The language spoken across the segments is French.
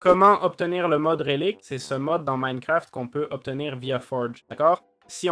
Comment obtenir le mode Relic? C'est ce mode dans Minecraft qu'on peut obtenir via Forge, d'accord? Si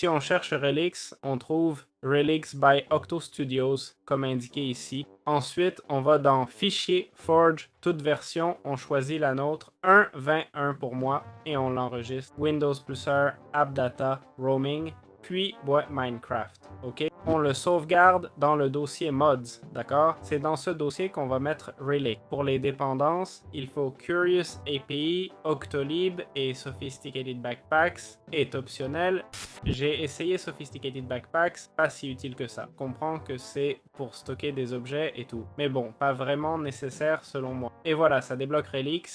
on cherche Relics, on trouve Relics by Octo Studios, comme indiqué ici. Ensuite, on va dans Fichier, Forge, toute version, on choisit la nôtre, 1.21 pour moi, et on l'enregistre. Windows plus R, AppData, Roaming, puis Minecraft, ok? On le sauvegarde dans le dossier mods, d'accord? C'est dans ce dossier qu'on va mettre Relic. Pour les dépendances, il faut Curious API, Octolib et Sophisticated Backpacks est optionnel. J'ai essayé Sophisticated Backpacks, pas si utile que ça. Je comprends que c'est pour stocker des objets et tout. Mais bon, pas vraiment nécessaire selon moi. Et voilà, ça débloque Relics.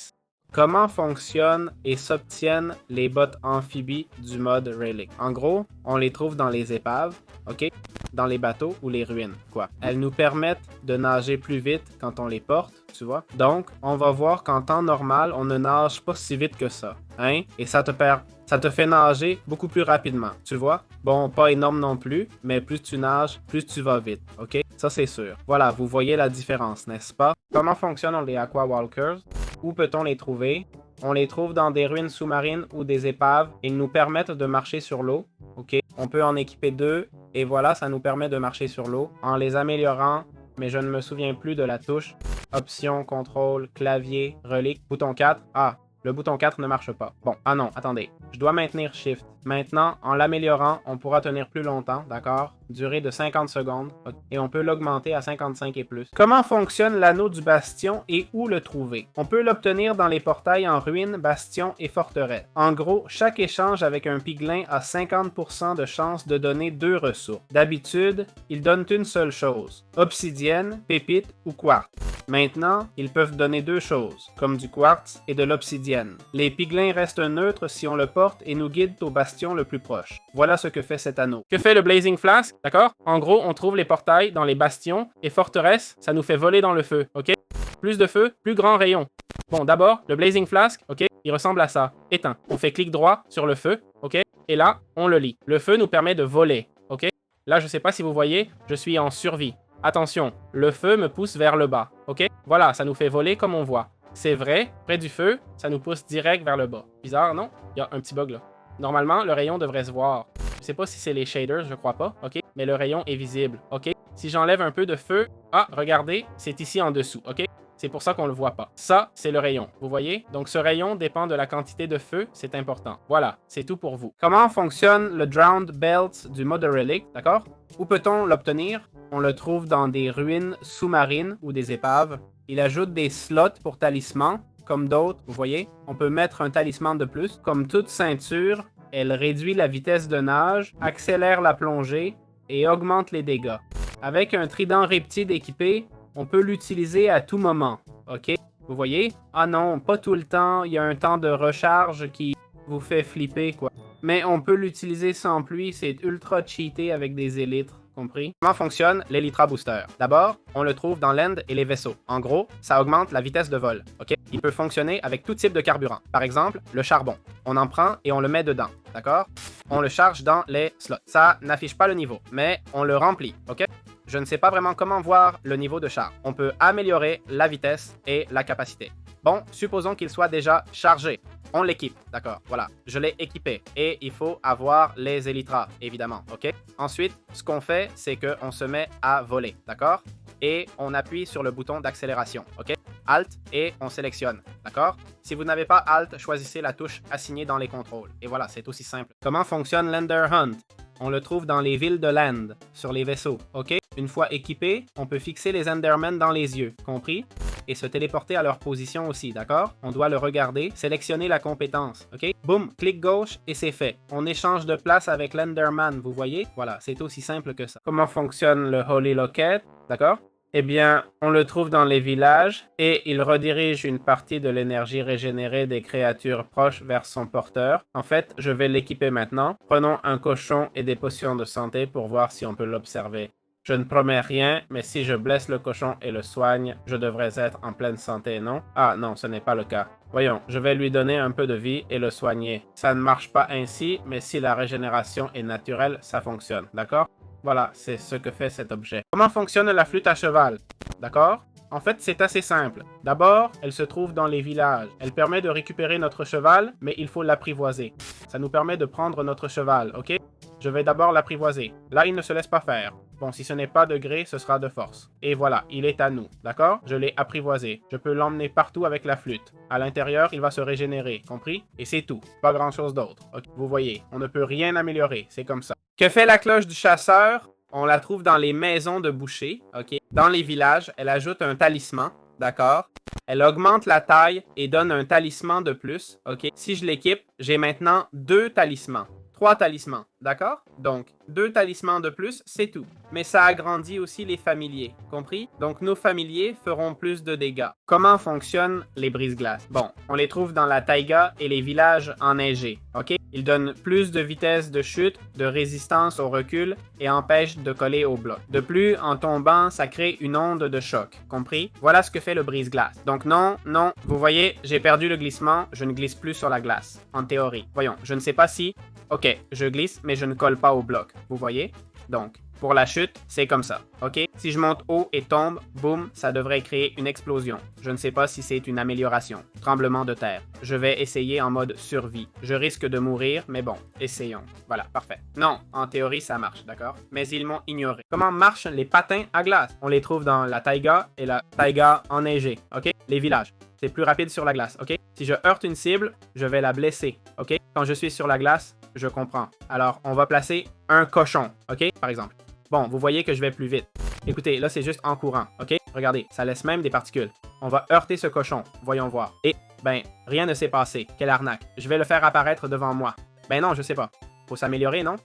Comment fonctionnent et s'obtiennent les bottes amphibies du mode Relic? En gros, on les trouve dans les épaves, ok? Dans les bateaux ou les ruines, quoi. Elles nous permettent de nager plus vite quand on les porte, tu vois? Donc, on va voir qu'en temps normal, on ne nage pas si vite que ça, hein? Et ça te fait nager beaucoup plus rapidement, tu vois? Bon, pas énorme non plus, mais plus tu nages, plus tu vas vite, ok? Ça, c'est sûr. Voilà, vous voyez la différence, n'est-ce pas? Comment fonctionnent les Aquawalkers? Où peut-on les trouver? On les trouve dans des ruines sous-marines ou des épaves. Ils nous permettent de marcher sur l'eau. Ok, on peut en équiper 2 et voilà, ça nous permet de marcher sur l'eau en les améliorant, mais je ne me souviens plus de la touche. Option, contrôle, clavier, relique, bouton 4. Ah, le bouton 4 ne marche pas. Bon, ah non, attendez. Je dois maintenir Shift. Maintenant, en l'améliorant, on pourra tenir plus longtemps, d'accord? Durée de 50 secondes. Et on peut l'augmenter à 55 et plus. Comment fonctionne l'anneau du bastion et où le trouver? On peut l'obtenir dans les portails en ruines, bastions et forteresses. En gros, chaque échange avec un piglin a 50% de chance de donner 2 ressources. D'habitude, ils donnent une seule chose. Obsidienne, pépite ou quartz. Maintenant, ils peuvent donner 2 choses, comme du quartz et de l'obsidienne. Les piglins restent neutres si on le porte et nous guident au bastion le plus proche. Voilà ce que fait cet anneau. Que fait le Blazing Flask? D'accord? En gros, on trouve les portails dans les bastions et forteresses, ça nous fait voler dans le feu, ok? Plus de feu, plus grand rayon. Bon, d'abord, le Blazing Flask, ok? Il ressemble à ça. Éteint. On fait clic droit sur le feu, ok? Et là, on le lit. Le feu nous permet de voler, ok? Là, je sais pas si vous voyez, je suis en survie. Attention, le feu me pousse vers le bas, ok? Voilà, ça nous fait voler comme on voit. C'est vrai, près du feu, ça nous pousse direct vers le bas. Bizarre, non? Il y a un petit bug là. Normalement, le rayon devrait se voir. Je sais pas si c'est les shaders, je crois pas, ok? Mais le rayon est visible, ok? Si j'enlève un peu de feu, ah, regardez, c'est ici en dessous, ok? C'est pour ça qu'on le voit pas. Ça, c'est le rayon, vous voyez? Donc ce rayon dépend de la quantité de feu, c'est important. Voilà, c'est tout pour vous. Comment fonctionne le Drowned Belt du mode Relic, d'accord? Où peut-on l'obtenir? On le trouve dans des ruines sous-marines ou des épaves. Il ajoute des slots pour talismans, comme d'autres, vous voyez? On peut mettre un talisman de plus. Comme toute ceinture, elle réduit la vitesse de nage, accélère la plongée et augmente les dégâts. Avec un trident riptide équipé, on peut l'utiliser à tout moment, ok? Vous voyez? Ah non, pas tout le temps, il y a un temps de recharge qui vous fait flipper, quoi. Mais on peut l'utiliser sans pluie, c'est ultra cheaté avec des élytres, compris? Comment fonctionne l'Elytra Booster? D'abord, on le trouve dans l'end et les vaisseaux. En gros, ça augmente la vitesse de vol, ok? Il peut fonctionner avec tout type de carburant. Par exemple, le charbon. On en prend et on le met dedans, d'accord? On le charge dans les slots. Ça n'affiche pas le niveau, mais on le remplit, ok? Je ne sais pas vraiment comment voir le niveau de charge. On peut améliorer la vitesse et la capacité. Bon, supposons qu'il soit déjà chargé. On l'équipe, d'accord, voilà. Je l'ai équipé et il faut avoir les élytras, évidemment, ok? Ensuite, ce qu'on fait, c'est qu'on se met à voler, d'accord? Et on appuie sur le bouton d'accélération, ok? Alt et on sélectionne, d'accord? Si vous n'avez pas Alt, choisissez la touche assignée dans les contrôles. Et voilà, c'est aussi simple. Comment fonctionne l'Ender Hunt? On le trouve dans les villes de Land, sur les vaisseaux, ok? Une fois équipé, on peut fixer les Endermen dans les yeux, compris? Et se téléporter à leur position aussi, d'accord? On doit le regarder, sélectionner la compétence, ok? Boum, clic gauche et c'est fait. On échange de place avec l'Enderman, vous voyez? Voilà, c'est aussi simple que ça. Comment fonctionne le Holy Locket, d'accord? Eh bien, on le trouve dans les villages et il redirige une partie de l'énergie régénérée des créatures proches vers son porteur. En fait, je vais l'équiper maintenant. Prenons un cochon et des potions de santé pour voir si on peut l'observer. Je ne promets rien, mais si je blesse le cochon et le soigne, je devrais être en pleine santé, non? Ah non, ce n'est pas le cas. Voyons, je vais lui donner un peu de vie et le soigner. Ça ne marche pas ainsi, mais si la régénération est naturelle, ça fonctionne, d'accord? Voilà, c'est ce que fait cet objet. Comment fonctionne la flûte à cheval? D'accord? En fait, c'est assez simple. D'abord, elle se trouve dans les villages. Elle permet de récupérer notre cheval, mais il faut l'apprivoiser. Ça nous permet de prendre notre cheval, ok? Je vais d'abord l'apprivoiser. Là, il ne se laisse pas faire. Bon, si ce n'est pas de gré, ce sera de force. Et voilà, il est à nous, d'accord? Je l'ai apprivoisé. Je peux l'emmener partout avec la flûte. À l'intérieur, il va se régénérer, compris? Et c'est tout. Pas grand-chose d'autre. Ok, vous voyez, on ne peut rien améliorer, c'est comme ça. Que fait la cloche du chasseur? On la trouve dans les maisons de boucher, ok? Dans les villages, elle ajoute un talisman, d'accord? Elle augmente la taille et donne un talisman de plus, ok? Si je l'équipe, j'ai maintenant 2 talismans. 3 talismans, d'accord? Donc, 2 talismans de plus, c'est tout. Mais ça agrandit aussi les familiers, compris? Donc, nos familiers feront plus de dégâts. Comment fonctionnent les brise-glaces? Bon, on les trouve dans la taïga et les villages enneigés, ok? Ils donnent plus de vitesse de chute, de résistance au recul et empêchent de coller au bloc. De plus, en tombant, ça crée une onde de choc, compris? Voilà ce que fait le brise-glace. Donc non, non, vous voyez, j'ai perdu le glissement, je ne glisse plus sur la glace, en théorie. Voyons, je ne sais pas si... Ok, je glisse, mais je ne colle pas au bloc. Vous voyez? Donc, pour la chute, c'est comme ça. Ok? Si je monte haut et tombe, boum, ça devrait créer une explosion. Je ne sais pas si c'est une amélioration. Tremblement de terre. Je vais essayer en mode survie. Je risque de mourir, mais bon, essayons. Voilà, parfait. Non, en théorie, ça marche, d'accord? Mais ils m'ont ignoré. Comment marchent les patins à glace? On les trouve dans la taïga et la taïga enneigée. Ok? Les villages. C'est plus rapide sur la glace, ok? Si je heurte une cible, je vais la blesser, ok? Quand je suis sur la glace, je comprends. Alors, on va placer un cochon, ok? Par exemple. Bon, vous voyez que je vais plus vite. Écoutez, là, c'est juste en courant, ok? Regardez, ça laisse même des particules. On va heurter ce cochon. Voyons voir. Et, ben, rien ne s'est passé. Quelle arnaque. Je vais le faire apparaître devant moi. Ben non, je sais pas. Faut s'améliorer, non?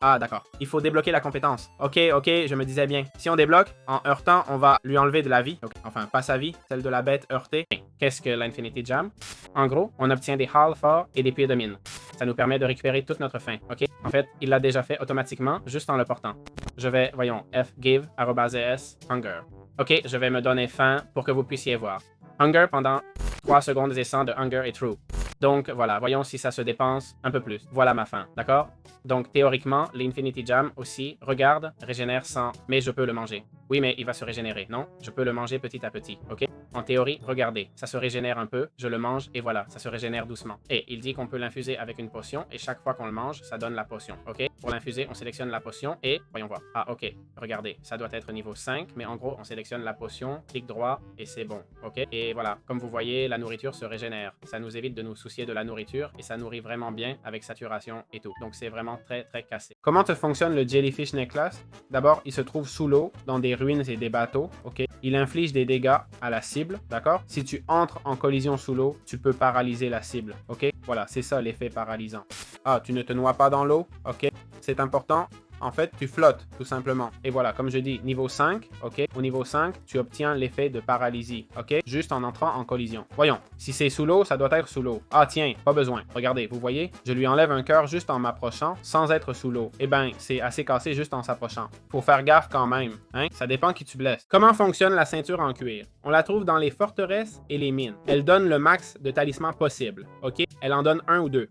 Ah, d'accord. Il faut débloquer la compétence. Ok, je me disais bien. Si on débloque, en heurtant, on va lui enlever de la vie. Okay. Enfin, pas sa vie, celle de la bête heurtée. Qu'est-ce que l'Infinity Jam? En gros, on obtient des halls forts et des pieds de mine. Ça nous permet de récupérer toute notre faim, ok? En fait, il l'a déjà fait automatiquement, juste en le portant. Je vais, voyons, fgive, @es, hunger. Ok, je vais me donner faim pour que vous puissiez voir. Hunger pendant 3 secondes et 100 de hunger est true. Donc voilà, voyons si ça se dépense un peu plus. Voilà ma faim, d'accord? Donc théoriquement, l'Infinity Jam aussi, regarde, régénère 100, mais je peux le manger. Oui, mais il va se régénérer, non? Je peux le manger petit à petit, ok? En théorie, regardez, ça se régénère un peu, je le mange et voilà, ça se régénère doucement. Et il dit qu'on peut l'infuser avec une potion et chaque fois qu'on le mange, ça donne la potion, ok? Pour l'infuser, on sélectionne la potion et, voyons voir. Ah, ok, regardez, ça doit être niveau 5, mais en gros, on sélectionne la potion, clic droit et c'est bon, ok? Et voilà, comme vous voyez, la nourriture se régénère. Ça nous évite de nous soucier de la nourriture et ça nourrit vraiment bien avec saturation et tout. Donc c'est vraiment très cassé. Comment fonctionne le Jellyfish Necklace? D'abord, il se trouve sous l'eau, dans des ruines et des bateaux, ok? Il inflige des dégâts à la cible, d'accord? Si tu entres en collision sous l'eau, tu peux paralyser la cible, ok? Voilà, c'est ça l'effet paralysant. Ah, tu ne te noies pas dans l'eau? Ok, c'est important. En fait, tu flottes, tout simplement. Et voilà, comme je dis, niveau 5, ok? Au niveau 5, tu obtiens l'effet de paralysie, ok? Juste en entrant en collision. Voyons, si c'est sous l'eau, ça doit être sous l'eau. Ah tiens, pas besoin. Regardez, vous voyez? Je lui enlève un cœur juste en m'approchant, sans être sous l'eau. Eh ben, c'est assez cassé juste en s'approchant. Faut faire gaffe quand même, hein? Ça dépend qui tu blesses. Comment fonctionne la ceinture en cuir? On la trouve dans les forteresses et les mines. Elle donne le max de talismans possible, ok? Elle en donne 1 ou 2.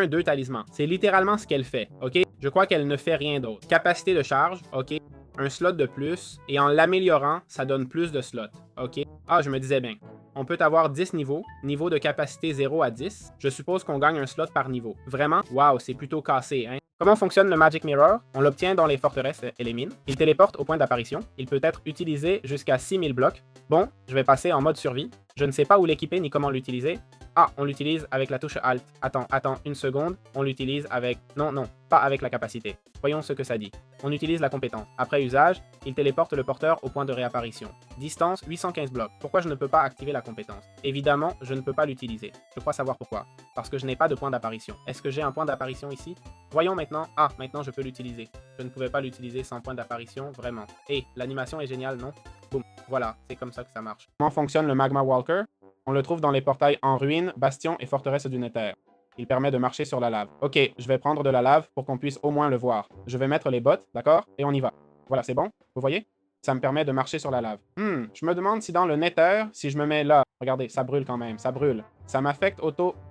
2 talismans. C'est littéralement ce qu'elle fait, ok? Je crois qu'elle ne fait rien d'autre. Capacité de charge, ok? Un slot de plus, et en l'améliorant, ça donne plus de slots, ok? Ah, je me disais bien. On peut avoir 10 niveaux, niveau de capacité 0 à 10. Je suppose qu'on gagne un slot par niveau. Vraiment? Waouh, c'est plutôt cassé, hein? Comment fonctionne le Magic Mirror? On l'obtient dans les forteresses et les mines. Il téléporte au point d'apparition. Il peut être utilisé jusqu'à 6000 blocs. Bon, je vais passer en mode survie. Je ne sais pas où l'équiper ni comment l'utiliser. Ah, on l'utilise avec la touche Alt. Attends, une seconde. On l'utilise avec... Non, pas avec la capacité. Voyons ce que ça dit. On utilise la compétence. Après usage, il téléporte le porteur au point de réapparition. Distance 815 blocs. Pourquoi je ne peux pas activer la compétence? Évidemment, je ne peux pas l'utiliser. Je crois savoir pourquoi. Parce que je n'ai pas de point d'apparition. Est-ce que j'ai un point d'apparition ici? Voyons maintenant. Ah, maintenant je peux l'utiliser. Je ne pouvais pas l'utiliser sans point d'apparition, vraiment. Et l'animation est géniale, non? Boum. Voilà, c'est comme ça que ça marche. Comment fonctionne le Magma Walker? On le trouve dans les portails en ruine, bastions et forteresses du Nether. Il permet de marcher sur la lave. Ok, je vais prendre de la lave pour qu'on puisse au moins le voir. Je vais mettre les bottes, d'accord? Et on y va. Voilà, c'est bon? Vous voyez? Ça me permet de marcher sur la lave. Je me demande si dans le Nether, si je me mets là, regardez, ça brûle quand même, ça brûle. Ça m'affecte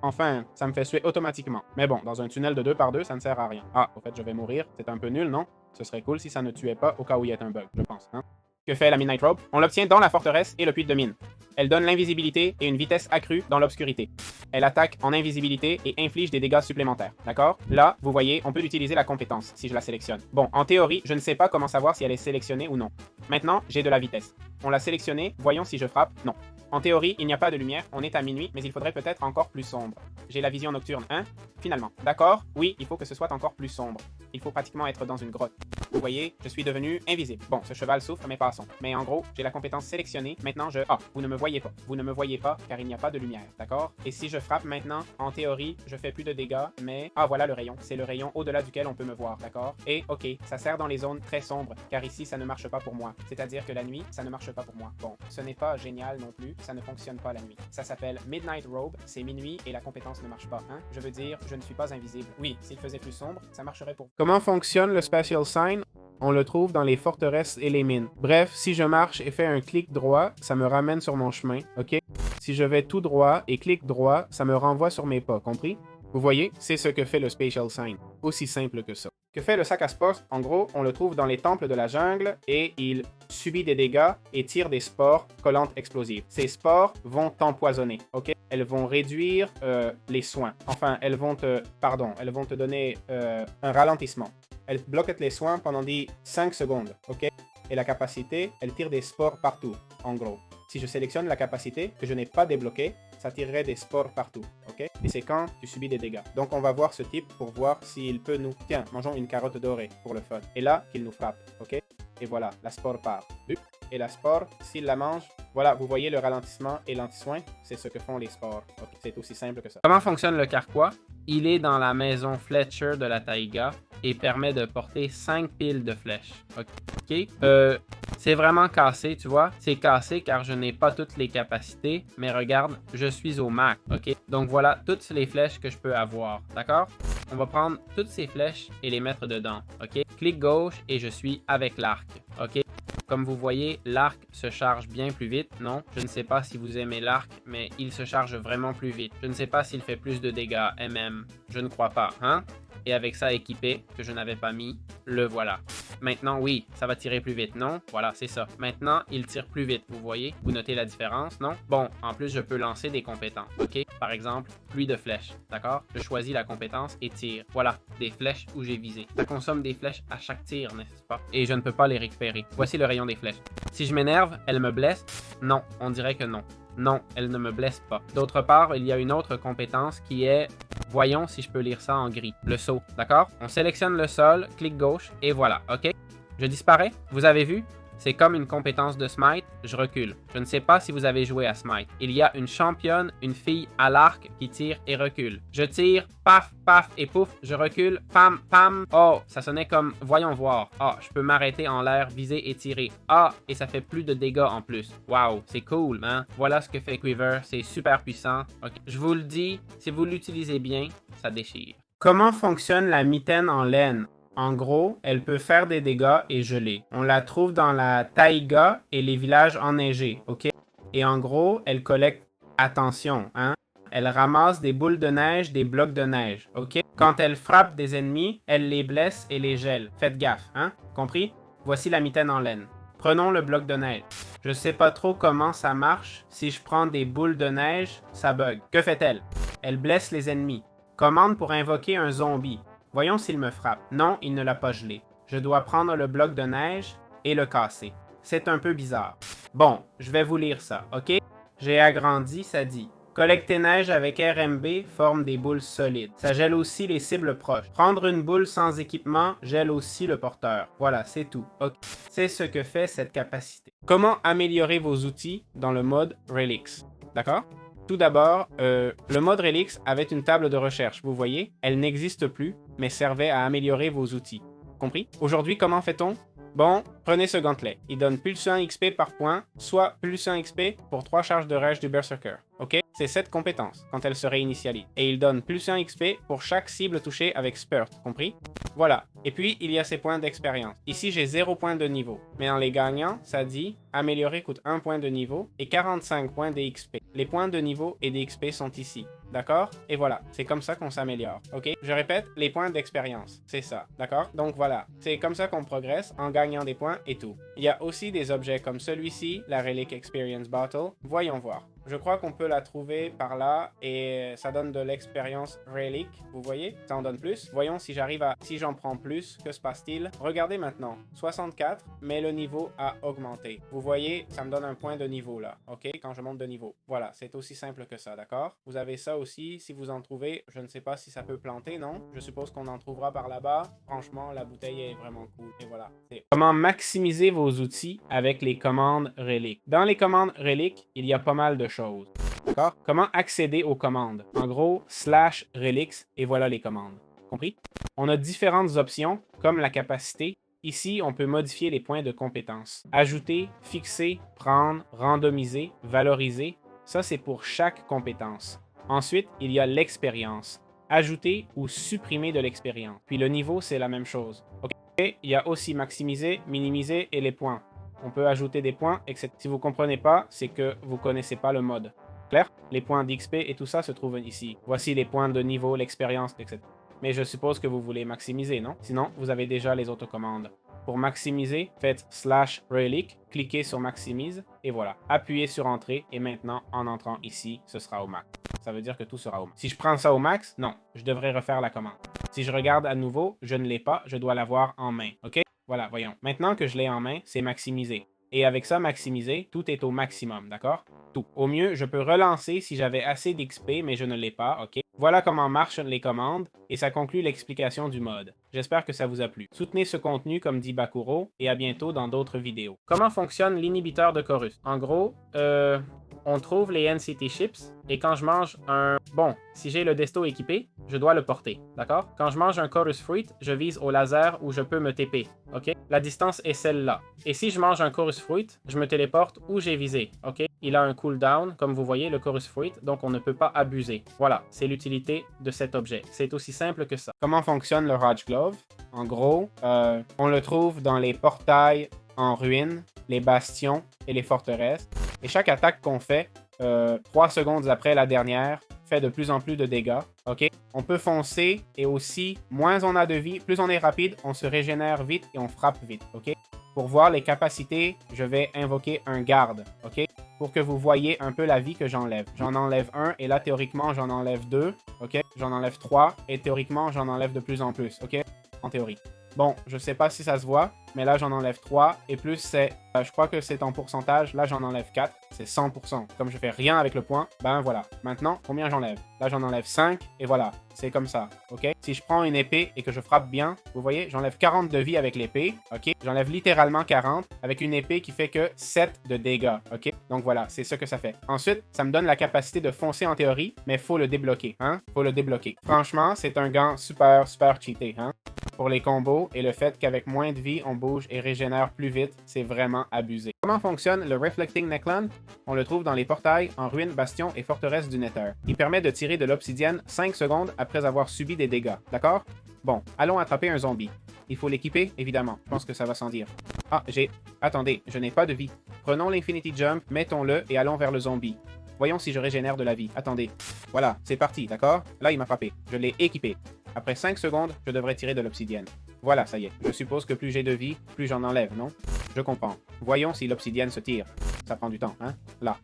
enfin, ça me fait suer automatiquement. Mais bon, dans un tunnel de 2x2, ça ne sert à rien. Ah, au fait, je vais mourir. C'est un peu nul, non? Ce serait cool si ça ne tuait pas au cas où il y a un bug, je pense, hein? Que fait la Midnight Robe? On l'obtient dans la forteresse et le puits de mine. Elle donne l'invisibilité et une vitesse accrue dans l'obscurité. Elle attaque en invisibilité et inflige des dégâts supplémentaires. D'accord? Là, vous voyez, on peut utiliser la compétence si je la sélectionne. Bon, en théorie, je ne sais pas comment savoir si elle est sélectionnée ou non. Maintenant, j'ai de la vitesse. On l'a sélectionnée, voyons si je frappe. Non. En théorie, il n'y a pas de lumière, on est à minuit, mais il faudrait peut-être encore plus sombre. J'ai la vision nocturne, hein? Finalement. D'accord? Oui, il faut que ce soit encore plus sombre. Il faut pratiquement être dans une grotte. Vous voyez, je suis devenu invisible. Bon, ce cheval souffre, mais passons. Mais en gros, j'ai la compétence sélectionnée. Maintenant, Ah, vous ne me voyez pas. Vous ne me voyez pas, car il n'y a pas de lumière, d'accord? Et si je frappe maintenant, en théorie, je fais plus de dégâts, mais... Ah, voilà le rayon. C'est le rayon au-delà duquel on peut me voir, d'accord? Et, ok, ça sert dans les zones très sombres, car ici, ça ne marche pas pour moi. C'est-à-dire que la nuit, ça ne marche pas pour moi. Bon, ce n'est pas génial non plus, ça ne fonctionne pas la nuit. Ça s'appelle Midnight Robe, c'est minuit et la compétence ne marche pas, hein? Je veux dire, je ne suis pas invisible. Oui, s'il faisait plus sombre, ça marcherait pour... Comment fonctionne le Spatial Sign? On le trouve dans les forteresses et les mines. Bref, si je marche et fais un clic droit, ça me ramène sur mon chemin, ok? Si je vais tout droit et clic droit, ça me renvoie sur mes pas, compris? Vous voyez, c'est ce que fait le Spatial Sign. Aussi simple que ça. Que fait le sac à spores? En gros, on le trouve dans les temples de la jungle et il subit des dégâts et tire des spores collantes explosives. Ces spores vont t'empoisonner, ok? Elles vont réduire les soins. Enfin, elles vont te donner un ralentissement. Elles bloquent les soins pendant 5 secondes, ok? Et la capacité, elle tire des spores partout, en gros. Si je sélectionne la capacité que je n'ai pas débloquée, ça tirerait des spores partout, ok? Et c'est quand tu subis des dégâts. Donc on va voir ce type pour voir s'il peut nous... Tiens, mangeons une carotte dorée pour le fun. Et là, qu'il nous frappe, ok? Et voilà, la spore part. Et la spore, s'il la mange, voilà, vous voyez le ralentissement et l'anti-soin, c'est ce que font les spores. Okay, c'est aussi simple que ça. Comment fonctionne le carquois? Il est dans la maison Fletcher de la taïga et permet de porter 5 piles de flèches. Ok? C'est vraiment cassé, tu vois? C'est cassé car je n'ai pas toutes les capacités, mais regarde, je suis au max, ok? Donc voilà toutes les flèches que je peux avoir, d'accord? On va prendre toutes ces flèches et les mettre dedans, ok? Clic gauche et je suis avec l'arc, ok? Comme vous voyez, l'arc se charge bien plus vite. Non, je ne sais pas si vous aimez l'arc, mais il se charge vraiment plus vite. Je ne sais pas s'il fait plus de dégâts, MM. Je ne crois pas, hein? Et avec ça équipé, que je n'avais pas mis, le voilà. Maintenant, oui, ça va tirer plus vite, non? Voilà, c'est ça. Maintenant, il tire plus vite, vous voyez? Vous notez la différence, non? Bon, en plus, je peux lancer des compétences, ok? Par exemple, pluie de flèches, d'accord? Je choisis la compétence et tire. Voilà, des flèches où j'ai visé. Ça consomme des flèches à chaque tir, n'est-ce pas? Et je ne peux pas les récupérer. Voici le rayon des flèches. Si je m'énerve, elle me blesse? Non, on dirait que non. Non, elle ne me blesse pas. D'autre part, il y a une autre compétence qui est... Voyons si je peux lire ça en gris. Le saut, d'accord? On sélectionne le sol, clic gauche, et voilà, ok? Je disparais? Vous avez vu? C'est comme une compétence de Smite, je recule. Je ne sais pas si vous avez joué à Smite. Il y a une championne, une fille à l'arc qui tire et recule. Je tire, paf, paf et pouf, je recule, pam, pam. Oh, ça sonnait comme voyons voir. Ah, je peux m'arrêter en l'air, viser et tirer. Ah, et ça fait plus de dégâts en plus. Waouh, c'est cool, hein? Voilà ce que fait Quiver, c'est super puissant. Okay. Je vous le dis, si vous l'utilisez bien, ça déchire. Comment fonctionne la mitaine en laine? En gros, elle peut faire des dégâts et geler. On la trouve dans la taïga et les villages enneigés, ok? Et en gros, elle collecte, attention, hein? Elle ramasse des boules de neige, des blocs de neige, ok? Quand elle frappe des ennemis, elle les blesse et les gèle. Faites gaffe, hein? Compris? Voici la mitaine en laine. Prenons le bloc de neige. Je sais pas trop comment ça marche. Si je prends des boules de neige, ça bug. Que fait-elle? Elle blesse les ennemis. Commande pour invoquer un zombie. Voyons s'il me frappe. Non, il ne l'a pas gelé. Je dois prendre le bloc de neige et le casser. C'est un peu bizarre. Bon, je vais vous lire ça, ok? J'ai agrandi, ça dit. Collecter neige avec RMB forme des boules solides. Ça gèle aussi les cibles proches. Prendre une boule sans équipement gèle aussi le porteur. Voilà, c'est tout. Ok. C'est ce que fait cette capacité. Comment améliorer vos outils dans le mode Relics? D'accord? Tout d'abord, le mode Relics avait une table de recherche, vous voyez? Elle n'existe plus, mais servait à améliorer vos outils. Compris? Aujourd'hui, comment fait-on? Bon, prenez ce gantelet. Il donne plus 1 XP par point, soit plus 1 XP pour 3 charges de rage du Berserker. Ok? C'est cette compétence, quand elle se réinitialise. Et il donne plus 1 XP pour chaque cible touchée avec Spurt. Compris? Voilà. Et puis, il y a ces points d'expérience. Ici, j'ai 0 points de niveau. Mais dans les gagnants, ça dit améliorer coûte 1 point de niveau et 45 points d'XP. Les points de niveau et d'XP sont ici. D'accord? Et voilà, c'est comme ça qu'on s'améliore. OK? Je répète, les points d'expérience. C'est ça. D'accord? Donc voilà, c'est comme ça qu'on progresse en gagnant des points et tout. Il y a aussi des objets comme celui-ci, la Relic Experience Bottle. Voyons voir. Je crois qu'on peut la trouver par là et ça donne de l'expérience Relic. Vous voyez? Ça en donne plus. Voyons si j'arrive à... Si j'en prends plus, que se passe-t-il? Regardez maintenant. 64, mais le niveau a augmenté. Vous voyez, ça me donne un point de niveau là. OK? Quand je monte de niveau. Voilà, c'est aussi simple que ça, d'accord? Vous avez ça aussi, si vous en trouvez. Je ne sais pas si ça peut planter, non? Je suppose qu'on en trouvera par là-bas. Franchement, la bouteille est vraiment cool. Et voilà. Comment maximiser vos outils avec les commandes Relic? Dans les commandes Relic, il y a pas mal de choses. D'accord? Comment accéder aux commandes? En gros, /relics et voilà les commandes. Compris? On a différentes options, comme la capacité. Ici, on peut modifier les points de compétence. Ajouter, fixer, prendre, randomiser, valoriser. Ça, c'est pour chaque compétence. Ensuite, il y a l'expérience. Ajouter ou supprimer de l'expérience. Puis le niveau, c'est la même chose. OK? Il y a aussi maximiser, minimiser et les points. On peut ajouter des points, etc. Si vous ne comprenez pas, c'est que vous ne connaissez pas le mode. Clair? Les points d'XP et tout ça se trouvent ici. Voici les points de niveau, l'expérience, etc. Mais je suppose que vous voulez maximiser, non? Sinon, vous avez déjà les autres commandes. Pour maximiser, faites /relic, cliquez sur maximise et voilà. Appuyez sur entrée et maintenant, en entrant ici, ce sera au max. Ça veut dire que tout sera au max. Si je prends ça au max, non, je devrais refaire la commande. Si je regarde à nouveau, je ne l'ai pas, je dois l'avoir en main, ok? Voilà, voyons. Maintenant que je l'ai en main, c'est maximisé. Et avec ça maximisé, tout est au maximum, d'accord? Tout. Au mieux, je peux relancer si j'avais assez d'XP, mais je ne l'ai pas, ok? Voilà comment marchent les commandes, et ça conclut l'explication du mode. J'espère que ça vous a plu. Soutenez ce contenu comme dit Bakuro, et à bientôt dans d'autres vidéos. Comment fonctionne l'inhibiteur de chorus? En gros, on trouve les NCT chips, et quand je mange un... Bon, si j'ai le Desto équipé, je dois le porter, d'accord? Quand je mange un Chorus Fruit, je vise au laser où je peux me TP, ok? La distance est celle-là. Et si je mange un Chorus Fruit, je me téléporte où j'ai visé, ok? Il a un cooldown, comme vous voyez, le Chorus Fruit, donc on ne peut pas abuser. Voilà, c'est l'utilité de cet objet. C'est aussi simple que ça. Comment fonctionne le Raj Glove? En gros, on le trouve dans les portails en ruine, les bastions et les forteresses. Et chaque attaque qu'on fait, 3 secondes après la dernière, fait de plus en plus de dégâts, ok? On peut foncer et aussi, moins on a de vie, plus on est rapide, on se régénère vite et on frappe vite, ok? Pour voir les capacités, je vais invoquer un garde, ok? Pour que vous voyez un peu la vie que j'enlève. J'en enlève un et là, théoriquement, j'en enlève 2, ok? J'en enlève 3 et théoriquement, j'en enlève de plus en plus, ok? En théorie. Bon, je sais pas si ça se voit, mais là, j'en enlève 3 et plus c'est... je crois que c'est en pourcentage. Là, j'en enlève 4. C'est 100%. Comme je fais rien avec le point, ben voilà. Maintenant, combien j'enlève? Là, j'en enlève 5 et voilà. C'est comme ça, ok? Si je prends une épée et que je frappe bien, vous voyez, j'enlève 40 de vie avec l'épée, ok? J'enlève littéralement 40 avec une épée qui fait que 7 de dégâts, ok? Donc voilà, c'est ce que ça fait. Ensuite, ça me donne la capacité de foncer en théorie, mais faut le débloquer, hein? Faut le débloquer. Franchement, c'est un gant super, super cheaté, hein? Pour les combos et le fait qu'avec moins de vie, on bouge et régénère plus vite, c'est vraiment abusé. Comment fonctionne le Reflecting Neckland? On le trouve dans les portails, en ruines, bastions et forteresses du Nether. Il permet de tirer de l'obsidienne 5 secondes après avoir subi des dégâts, d'accord? Bon, allons attraper un zombie. Il faut l'équiper, évidemment. Je pense que ça va sans dire. Ah, Attendez, je n'ai pas de vie. Prenons l'Infinity Jump, mettons-le et allons vers le zombie. Voyons si je régénère de la vie. Attendez. Voilà, c'est parti, d'accord? Là, il m'a frappé. Je l'ai équipé. Après 5 secondes, je devrais tirer de l'obsidienne. Voilà, ça y est. Je suppose que plus j'ai de vie, plus j'en enlève, non? Je comprends. Voyons si l'obsidienne se tire. Ça prend du temps, hein? Là.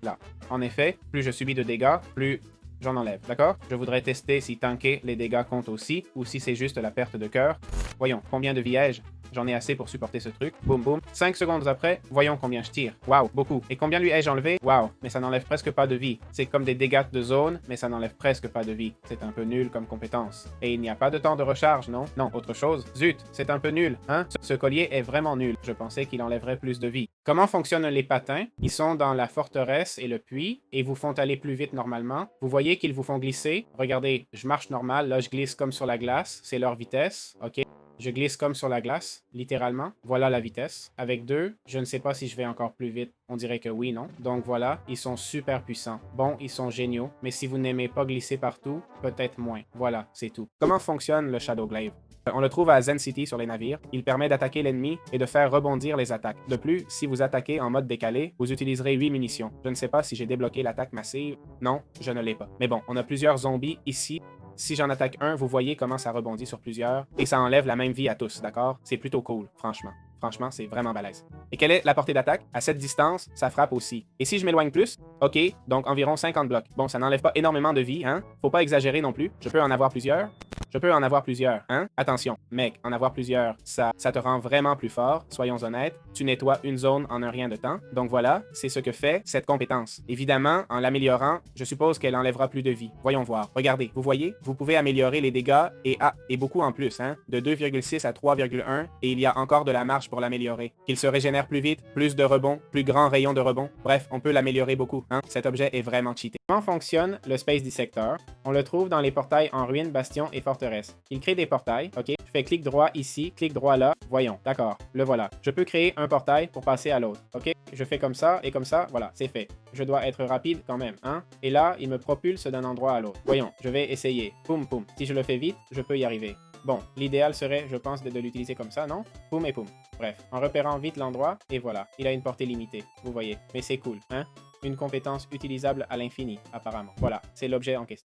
En effet, plus je subis de dégâts, plus j'en enlève, d'accord? Je voudrais tester si tanker les dégâts compte aussi, ou si c'est juste la perte de cœur. Voyons, combien de vie ai-je? J'en ai assez pour supporter ce truc. Boum, boum. 5 secondes après, voyons combien je tire. Waouh, beaucoup. Et combien lui ai-je enlevé? Waouh, mais ça n'enlève presque pas de vie. C'est comme des dégâts de zone, mais ça n'enlève presque pas de vie. C'est un peu nul comme compétence. Et il n'y a pas de temps de recharge, non? Non, autre chose? Zut, c'est un peu nul, hein? Ce collier est vraiment nul. Je pensais qu'il enlèverait plus de vie. Comment fonctionnent les patins? Ils sont dans la forteresse et le puits, et vous font aller plus vite normalement. Vous voyez qu'ils vous font glisser. Regardez, je marche normal, là je glisse comme sur la glace. C'est leur vitesse, ok? je glisse comme sur la glace, littéralement. Voilà la vitesse. Avec 2, je ne sais pas si je vais encore plus vite. On dirait que oui, non. Donc voilà, ils sont super puissants. Bon, ils sont géniaux, mais si vous n'aimez pas glisser partout, peut-être moins. Voilà, c'est tout. Comment fonctionne le Shadow Glaive? On le trouve à Zen City sur les navires. Il permet d'attaquer l'ennemi et de faire rebondir les attaques. De plus, si vous attaquez en mode décalé, vous utiliserez 8 munitions. Je ne sais pas si j'ai débloqué l'attaque massive. Non, je ne l'ai pas. Mais bon, on a plusieurs zombies ici. Si j'en attaque un, vous voyez comment ça rebondit sur plusieurs et ça enlève la même vie à tous, d'accord? C'est plutôt cool, franchement. Franchement, c'est vraiment balèze. Et quelle est la portée d'attaque? À cette distance, ça frappe aussi. Et si je m'éloigne plus? OK, donc environ 50 blocs. Bon, ça n'enlève pas énormément de vie, hein? Faut pas exagérer non plus. Je peux en avoir plusieurs. Je peux en avoir plusieurs, hein? Attention, mec, en avoir plusieurs, ça te rend vraiment plus fort, soyons honnêtes. Tu nettoies une zone en un rien de temps. Donc voilà, c'est ce que fait cette compétence. Évidemment, en l'améliorant, je suppose qu'elle enlèvera plus de vie. Voyons voir. Regardez, vous voyez? Vous pouvez améliorer les dégâts et beaucoup en plus, hein? De 2,6 à 3,1 et il y a encore de la marge pour l'améliorer. Qu'il se régénère plus vite, plus de rebond, plus grand rayon de rebond. Bref, on peut l'améliorer beaucoup, hein? Cet objet est vraiment cheaté. Comment fonctionne le Space Dissector? On le trouve dans les portails en ruines, bastions et forteresses. Il crée des portails, ok? Je fais clic droit ici, clic droit là, voyons, d'accord, le voilà. Je peux créer un portail pour passer à l'autre, ok? Je fais comme ça, et comme ça, voilà, c'est fait. Je dois être rapide quand même, hein? Et là, il me propulse d'un endroit à l'autre. Voyons, je vais essayer. Poum, poum. Si je le fais vite, je peux y arriver. Bon, l'idéal serait, je pense, de l'utiliser comme ça, non? Poum et poum. Bref, en repérant vite l'endroit, et voilà, il a une portée limitée, vous voyez. Mais c'est cool, hein? Une compétence utilisable à l'infini, apparemment. Voilà, c'est l'objet en question.